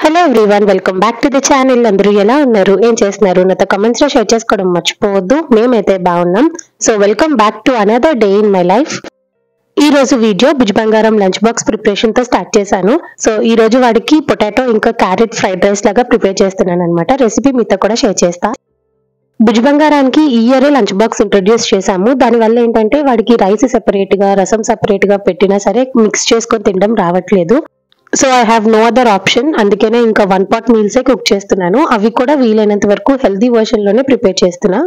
Hello everyone, welcome back to the channel. అందరూ ఎలా ఉన్నారు, ఏం చేస్తున్నారు? నాతో కమెంట్స్ లో షేర్ చేసుకోవడం మర్చిపోవద్దు. మేమైతే బాగున్నాం. So welcome back to another day in my life. ఈ రోజు వీడియో భుజ్ బంగారం లంచ్ బాక్స్ ప్రిపరేషన్ తో స్టార్ట్ చేశాను. సో ఈ రోజు వాడికి పొటాటో ఇంకా క్యారెట్ ఫ్రైడ్ రైస్ లాగా ప్రిపేర్ చేస్తున్నాను అనమాట. రెసిపీ మీతో కూడా షేర్ చేస్తా. భుజ్ బంగారానికి ఈ ఇయర్ లంచ్ బాక్స్ ఇంట్రొడ్యూస్ చేశాము. దానివల్ల ఏంటంటే వాడికి రైస్ సెపరేట్ గా, రసం సెపరేట్ గా పెట్టినా సరే మిక్స్ చేసుకొని తినడం రావట్లేదు. So I have no other option. అందుకనే ఇంకా 1 pot మీల్సే కుక్ చేస్తున్నాను. అవి కూడా వీలైనంత వరకు హెల్దీ వర్షన్ లోనే ప్రిపేర్ చేస్తున్నా.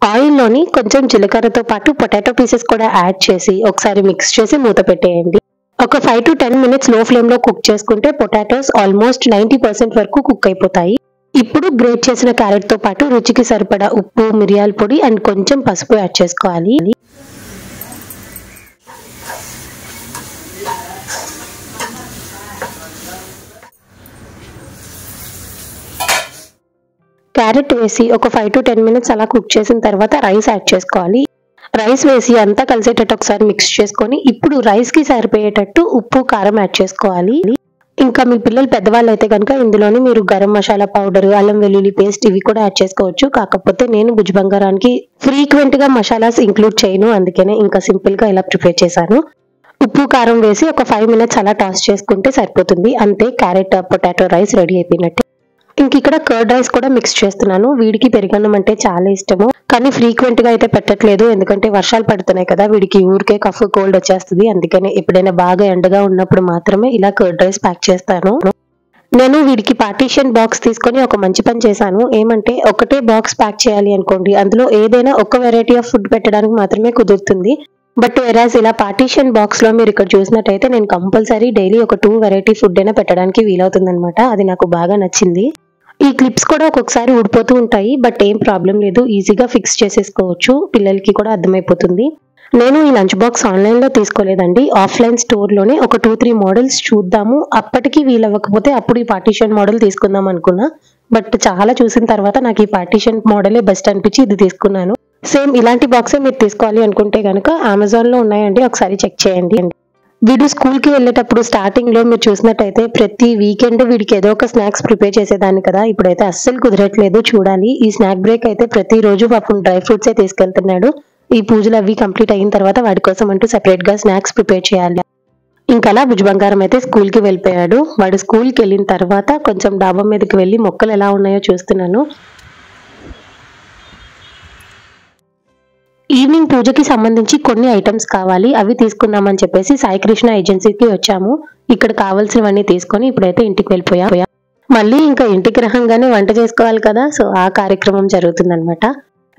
ఆయిల్ లోని కొంచెం జీలకర్రతో పాటు పొటాటో పీసెస్ కూడా యాడ్ చేసి ఒకసారి మిక్స్ చేసి మూత పెట్టేయండి. ఒక 5 to 10 minutes లో ఫ్లేమ్ లో కుక్ చేసుకుంటే పొటాటోస్ ఆల్మోస్ట్ 90% వరకు కుక్ అయిపోతాయి. ఇప్పుడు గ్రేట్ చేసిన క్యారెట్ తో పాటు రుచికి సరిపడా ఉప్పు, మిరియాల పొడి అండ్ కొంచెం పసుపు యాడ్ చేసుకోవాలి. క్యారెట్ వేసి ఒక 5 to 10 minutes అలా కుక్ చేసిన తర్వాత రైస్ యాడ్ చేసుకోవాలి. రైస్ వేసి అంతా కలిసేటట్టు ఒకసారి మిక్స్ చేసుకొని ఇప్పుడు రైస్ కి సరిపోయేటట్టు ఉప్పు, కారం యాడ్ చేసుకోవాలి. ఇంకా మీ పిల్లలు పెద్దవాళ్ళు అయితే కనుక ఇందులోని మీరు గరం మసాలా పౌడర్, అల్లం వెల్లుల్లి పేస్ట్ ఇవి కూడా యాడ్ చేసుకోవచ్చు. కాకపోతే నేను భుజ్ బంగారానికి ఫ్రీక్వెంట్ గా మసాలాస్ ఇంక్లూడ్ చేయను, అందుకనే ఇంకా సింపుల్ గా ఇలా ప్రిపేర్ చేశాను. ఉప్పు, కారం వేసి ఒక 5 minutes అలా టాస్ చేసుకుంటే సరిపోతుంది. అంతే, క్యారెట్ పొటాటో రైస్ రెడీ అయిపోయినట్టు. ఇంక ఇక్కడ కర్డ్ రైస్ కూడా మిక్స్ చేస్తున్నాను. వీడికి పెరుగన్నం అంటే చాలా ఇష్టము, కానీ ఫ్రీక్వెంట్ గా అయితే పెట్టట్లేదు. ఎందుకంటే వర్షాలు పడుతున్నాయి కదా, వీడికి ఊరికే కఫ్, కోల్డ్ వచ్చేస్తుంది. అందుకనే ఎప్పుడైనా బాగా ఎండగా ఉన్నప్పుడు మాత్రమే ఇలా కర్డ్ రైస్ ప్యాక్ చేస్తాను. నేను వీడికి పార్టీషన్ బాక్స్ తీసుకొని ఒక మంచి పని చేశాను. ఏమంటే ఒకటే బాక్స్ ప్యాక్ చేయాలి అనుకోండి, అందులో ఏదైనా ఒక వెరైటీ ఆఫ్ ఫుడ్ పెట్టడానికి మాత్రమే కుదురుతుంది. బట్ వెరాజ్ ఇలా పార్టీషన్ బాక్స్ లో మీరు ఇక్కడ చూసినట్టయితే నేను కంపల్సరీ డైలీ ఒక 2 వెరైటీ ఫుడ్ అయినా పెట్టడానికి వీలవుతుంది అనమాట. అది నాకు బాగా నచ్చింది. ఈ క్లిప్స్ కూడా ఒక్కొక్కసారి ఊడిపోతూ ఉంటాయి, బట్ ఏం ప్రాబ్లం లేదు, ఈజీగా ఫిక్స్ చేసేసుకోవచ్చు. పిల్లలకి కూడా అర్థమైపోతుంది. నేను ఈ లంచ్ బాక్స్ ఆన్లైన్ లో తీసుకోలేదండి, ఆఫ్లైన్ స్టోర్ లోనే ఒక 2-3 మోడల్స్ చూద్దాము, అప్పటికి వీలవ్వకపోతే అప్పుడు ఈ పార్టీషన్ మోడల్ తీసుకుందాం అనుకున్నా. బట్ చాలా చూసిన తర్వాత నాకు ఈ పార్టీషన్ మోడలే బెస్ట్ అనిపించి ఇది తీసుకున్నాను. సేమ్ ఇలాంటి బాక్సే మీరు తీసుకోవాలి అనుకుంటే కనుక అమెజాన్ లో ఉన్నాయండి, ఒకసారి చెక్ చేయండి. వీడు స్కూల్ కి వెళ్ళేటప్పుడు స్టార్టింగ్ లో మీరు చూసినట్టయితే ప్రతి వీకెండ్ వీడికి ఏదో ఒక స్నాక్స్ ప్రిపేర్ చేసేదాన్ని కదా. ఇప్పుడైతే అస్సలు కుదరట్లేదు. చూడాలి, ఈ స్నాక్ బ్రేక్ అయితే ప్రతిరోజు పాపం డ్రై ఫ్రూట్సే తీసుకెళ్తున్నాడు. ఈ పూజలు అవి కంప్లీట్ అయిన తర్వాత వాడి కోసం అంటూ సెపరేట్ గా స్నాక్స్ ప్రిపేర్ చేయాలి. ఇంకలా భుజ్ బంగారం అయితే స్కూల్ కి వెళ్ళిపోయాడు. వాడు స్కూల్ కి వెళ్ళిన తర్వాత కొంచెం డాబా మీదకి వెళ్ళి మొక్కలు ఎలా ఉన్నాయో చూస్తున్నాను. ఈవినింగ్ పూజకి సంబంధించి కొన్ని ఐటమ్స్ కావాలి, అవి తీసుకుందామని చెప్పేసి సాయి కృష్ణ ఏజెన్సీకి వచ్చాము. ఇక్కడ కావాల్సినవన్నీ తీసుకొని ఇప్పుడైతే ఇంటికి వెళ్ళిపోయా. మళ్ళీ ఇంకా ఇంటికి రహంగానే వంట చేసుకోవాలి కదా, సో ఆ కార్యక్రమం జరుగుతుందన్నమాట.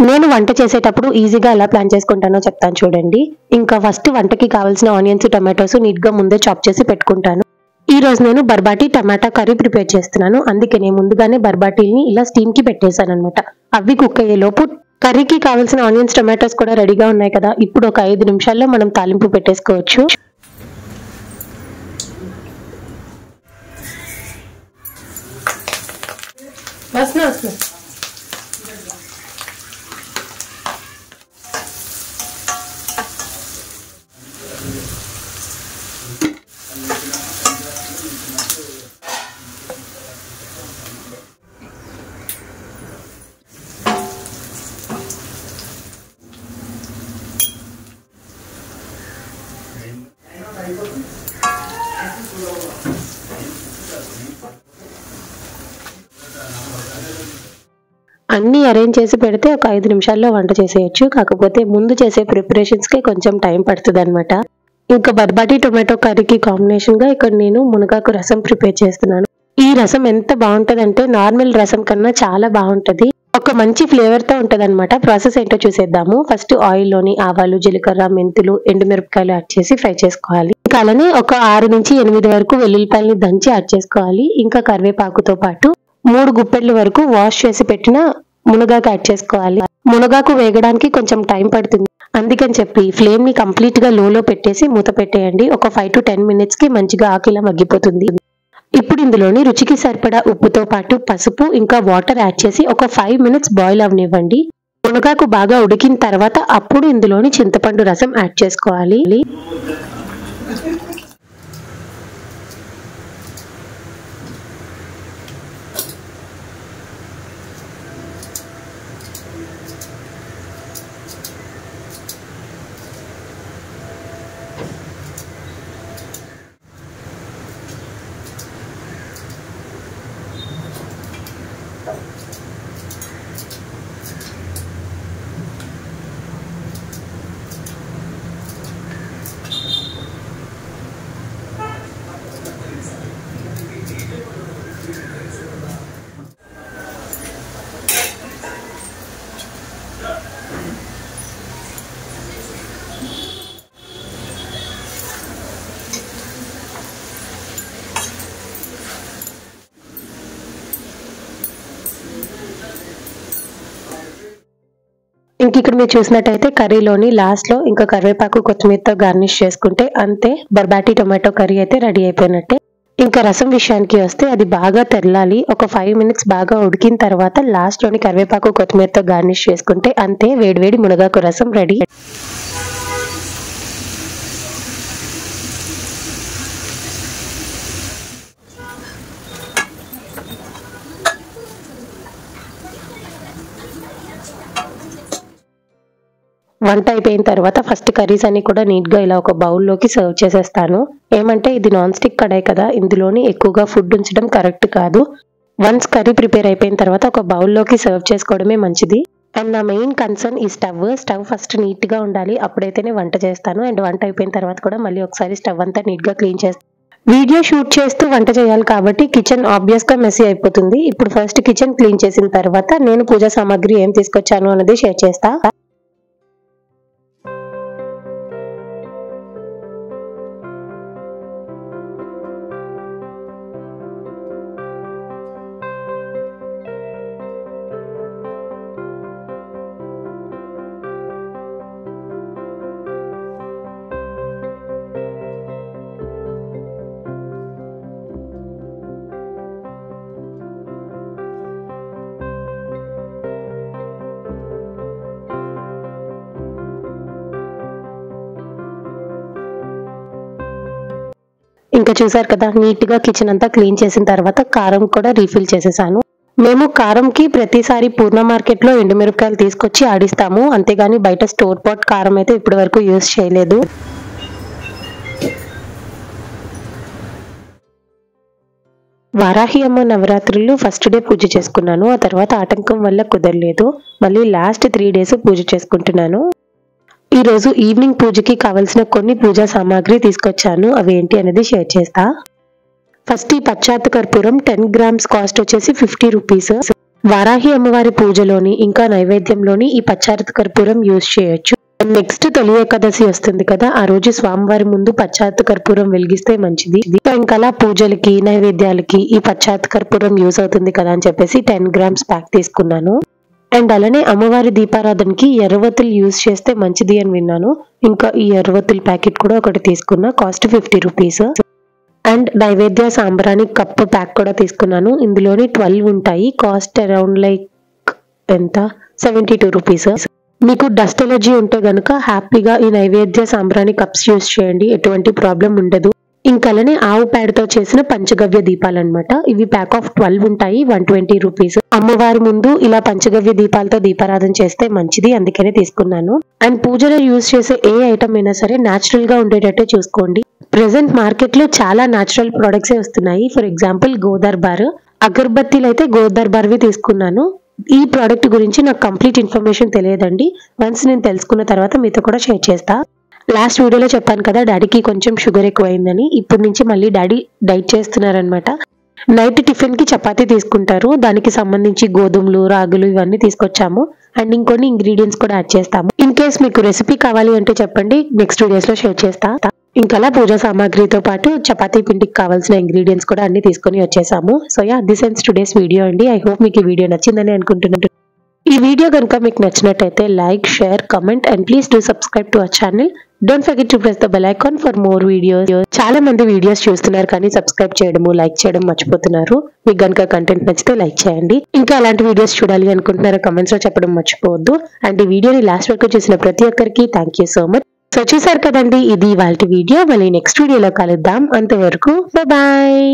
నేను వంట చేసేటప్పుడు ఈజీగా ఎలా ప్లాన్ చేసుకుంటానో చెప్తాను చూడండి. ఇంకా ఫస్ట్ వంటకి కావాల్సిన ఆనియన్స్, టొమాటోస్ నీట్ గా ముందే చాప్ చేసి పెట్టుకుంటాను. ఈ రోజు నేను బర్బాటీ టమాటా కర్రీ ప్రిపేర్ చేస్తున్నాను. అందుకనే ముందుగానే బర్బాటీల్ని ఇలా స్టీమ్ కి పెట్టేశాను అనమాట. అవి కుక్ అయ్యే లోపు కర్రీకి కావాల్సిన ఆనియన్స్, టొమాటోస్ కూడా రెడీగా ఉన్నాయి కదా. ఇప్పుడు ఒక 5 నిమిషాల్లో మనం తాలింపు పెట్టేసుకోవచ్చు. అన్ని అరేంజ్ చేసి పెడితే ఒక 5 నిమిషాల్లో వంట చేసేయచ్చు. కాకపోతే ముందు చేసే ప్రిపరేషన్స్ కి కొంచెం టైం పడుతుంది అనమాట. ఇంకా బర్బాటీ టొమాటో కర్రీకి కాంబినేషన్ గా ఇక్కడ నేను మునగాకు రసం ప్రిపేర్ చేస్తున్నాను. ఈ రసం ఎంత బాగుంటదంటే నార్మల్ రసం కన్నా చాలా బాగుంటది. ఒక మంచి ఫ్లేవర్ తో ఉంటది అనమాట. ప్రాసెస్ ఏంటో చూసేద్దాము. ఫస్ట్ ఆయిల్ లోని ఆవాలు, జీలకర్ర, మెంతులు, ఎండుమిరపకాయలు యాడ్ చేసి ఫ్రై చేసుకోవాలి. ఇంకా అలానే ఒక 6 నుంచి 8 వరకు వెల్లుల్లిపాయలని దంచి యాడ్ చేసుకోవాలి. ఇంకా కరివేపాకుతో పాటు 3 గుప్పెళ్ల వరకు వాష్ చేసి పెట్టిన మునగాకు యాడ్ చేసుకోవాలి. మునగాకు వేగడానికి కొంచెం టైం పడుతుంది, అందుకని చెప్పి ఫ్లేమ్ ని కంప్లీట్ గా లోలో పెట్టేసి మూత పెట్టేయండి. ఒక 5 to 10 minutes కి మంచిగా ఆకిలా మగ్గిపోతుంది. ఇప్పుడు ఇందులోని రుచికి సరిపడా ఉప్పుతో పాటు పసుపు ఇంకా వాటర్ యాడ్ చేసి ఒక 5 minutes బాయిల్ అవనివ్వండి. మునగాకు బాగా ఉడికిన తర్వాత అప్పుడు ఇందులోని చింతపండు రసం యాడ్ చేసుకోవాలి. ఇంక ఇక్కడ మీరు చూసినట్టయితే కర్రీలోని లాస్ట్ లో ఇంకా కరివేపాకు కొత్తిమీరతో గార్నిష్ చేసుకుంటే అంతే బర్బాటీ టొమాటో కర్రీ అయితే రెడీ అయిపోయినట్టే. ఇంకా రసం విషయానికి వస్తే అది బాగా తెరలాలి. ఒక 5 minutes బాగా ఉడికిన తర్వాత లాస్ట్ లోని కరివేపాకు కొత్తిమీరతో గార్నిష్ చేసుకుంటే అంతే వేడివేడి మునగాకు రసం రెడీ. వంట అయిపోయిన తర్వాత ఫస్ట్ కర్రీస్ అన్ని కూడా నీట్ గా ఇలా ఒక బౌల్లోకి సర్వ్ చేసేస్తాను. ఏమంటే ఇది నాన్ స్టిక్ కడాయి కదా, ఇందులోని ఎక్కువగా ఫుడ్ ఉంచడం కరెక్ట్ కాదు. వన్స్ కర్రీ ప్రిపేర్ అయిపోయిన తర్వాత ఒక బౌల్లోకి సర్వ్ చేసుకోవడమే మంచిది. అండ్ నా మెయిన్ కన్సర్న్ ఈ స్టవ్ ఫస్ట్ నీట్ గా ఉండాలి, అప్పుడైతేనే వంట చేస్తాను. అండ్ వంట అయిపోయిన తర్వాత కూడా మళ్ళీ ఒకసారి స్టవ్ అంతా నీట్ గా క్లీన్ చేస్తాను. వీడియో షూట్ చేస్తూ వంట చేయాలి కాబట్టి కిచెన్ ఆబ్వియస్ గా మెస్సీ అయిపోతుంది. ఇప్పుడు ఫస్ట్ కిచెన్ క్లీన్ చేసిన తర్వాత నేను పూజా సామాగ్రి ఏం తీసుకొచ్చాను అనేది షేర్ చేస్తా. ఇంకా చూసారు కదా, నీట్ గా కిచెన్ అంతా క్లీన్ చేసిన తర్వాత కారం కూడా రీఫిల్ చేసేసాను. మేము కారంకి ప్రతిసారి పూర్ణ మార్కెట్ లో ఎండుమిరపకాయలు తీసుకొచ్చి ఆడిస్తాము, అంతేగాని బయట స్టోర్ పాట్ కారం అయితే ఇప్పటి వరకు యూజ్ చేయలేదు. వారాహి అమ్మ నవరాత్రులు ఫస్ట్ డే పూజ చేసుకున్నాను. ఆ తర్వాత ఆటంకం వల్ల కుదరలేదు. మళ్ళీ లాస్ట్ 3 days పూజ చేసుకుంటున్నాను. ఈ రోజు ఈవినింగ్ పూజకి కావాల్సిన కొన్ని పూజా సామాగ్రి తీసుకొచ్చాను. అవి ఏంటి అనేది షేర్ చేస్తా. ఫస్ట్ ఈ పశ్చాత్ కర్పూరం 10 grams కాస్ట్ వచ్చేసి 50 rupees. వారాహి అమ్మవారి పూజలోని ఇంకా నైవేద్యంలోని ఈ పశ్చాత్ కర్పూరం యూజ్ చేయొచ్చు. నెక్స్ట్ తొలి ఏకాదశి వస్తుంది కదా, ఆ రోజు స్వామివారి ముందు పశ్చాత్ కర్పూరం వెలిగిస్తే మంచిది. ఇంకా పూజలకి నైవేద్యాలకి ఈ పశ్చాత్ కర్పూరం యూజ్ అవుతుంది కదా అని చెప్పేసి 10 grams ప్యాక్ తీసుకున్నాను. అండ్ అలానే అమ్మవారి దీపారాధనకి ఎర్రవత్తులు యూజ్ చేస్తే మంచిది అని విన్నాను. ఇంకా ఈ ఎర్రవత్తుల ప్యాకెట్ కూడా ఒకటి తీసుకున్నా, కాస్ట్ 50 rupees. అండ్ నైవేద్య సాంబ్రాణి కప్ ప్యాక్ కూడా తీసుకున్నాను. ఇందులోని 12 ఉంటాయి, కాస్ట్ అరౌండ్ ఎంత 72 rupees. మీకు డస్ట్ ఎలర్జీ ఉంటే గనుక హ్యాపీగా ఈ నైవేద్య సాంబ్రాణి కప్స్ యూజ్ చేయండి, ఎటువంటి ప్రాబ్లం ఉండదు. ఇంకలనే ఆవు పేడతో చేసిన పంచగవ్య దీపాలన్నమాట. ఇవి ప్యాక్ ఆఫ్ 12 ఉంటాయి, 120 rupees. అమ్మవారి ముందు ఇలా పంచగవ్య దీపాలతో దీపారాధన చేస్తే మంచిది, అందుకనే తీసుకున్నాను. అండ్ పూజలో యూజ్ చేసే ఏ ఐటమ్ అయినా సరే న్యాచురల్ గా ఉండేటట్టే చూసుకోండి. ప్రెసెంట్ మార్కెట్ లో చాలా న్యాచురల్ ప్రొడక్ట్స్ వస్తున్నాయి. ఫర్ ఎగ్జాంపుల్ గోదర్బార్, అగర్బత్తీలు అయితే గోదర్బార్వి తీసుకున్నాను. ఈ ప్రోడక్ట్ గురించి నాకు కంప్లీట్ ఇన్ఫర్మేషన్ తెలియదండి. వన్స్ నేను తెలుసుకున్న తర్వాత మీతో కూడా షేర్ చేస్తా. లాస్ట్ వీడియోలో చెప్పాను కదా డాడీకి కొంచెం షుగర్ ఎక్కువైందని. ఇప్పటి నుంచి మళ్ళీ డాడీ డైట్ చేస్తున్నారనమాట. నైట్ టిఫిన్ కి చపాతీ తీసుకుంటారు, దానికి సంబంధించి గోధుమలు రాగులు ఇవన్నీ తీసుకొచ్చాము. అండ్ ఇంకొన్ని ఇంగ్రీడియంట్స్ కూడా యాడ్ చేస్తాము. ఇన్ కేస్ మీకు రెసిపీ కావాలి అంటే చెప్పండి, నెక్స్ట్ వీడియోస్ లో షేర్ చేస్తా. ఇంకా పూజా సామాగ్రితో పాటు చపాతీ పిండికి కావాల్సిన ఇంగ్రీడియంట్స్ కూడా అన్ని తీసుకొని వచ్చేసాము. So yeah, this ends today's video అండి. ఐ హోప్ మీకు ఈ వీడియో నచ్చిందని అనుకుంటున్నాను. ఈ వీడియో కనుక మీకు నచ్చినట్టయితే like, share, comment and please do subscribe to our channel. Don't forget to press the bell icon for more videos. చాలా మంది వీడియోస్ చూస్తున్నారు కానీ సబ్స్క్రైబ్ చేయడము, లైక్ చేయడం మర్చిపోతున్నారు. మీకు కనుక కంటెంట్ నచ్చితే లైక్ చేయండి. ఇంకా అలాంటి వీడియోస్ చూడాలి అనుకుంటున్నారో కమెంట్స్ లో చెప్పడం మర్చిపోవద్దు. అండ్ ఈ వీడియోని లాస్ట్ వరకు చూసిన ప్రతి ఒక్కరికి thank you so much. So చూసారు కదండి, ఇది ఇవాల్టి వీడియో. మళ్ళీ నెక్స్ట్ వీడియోలో కలుద్దాం. అంతవరకు బాయ్.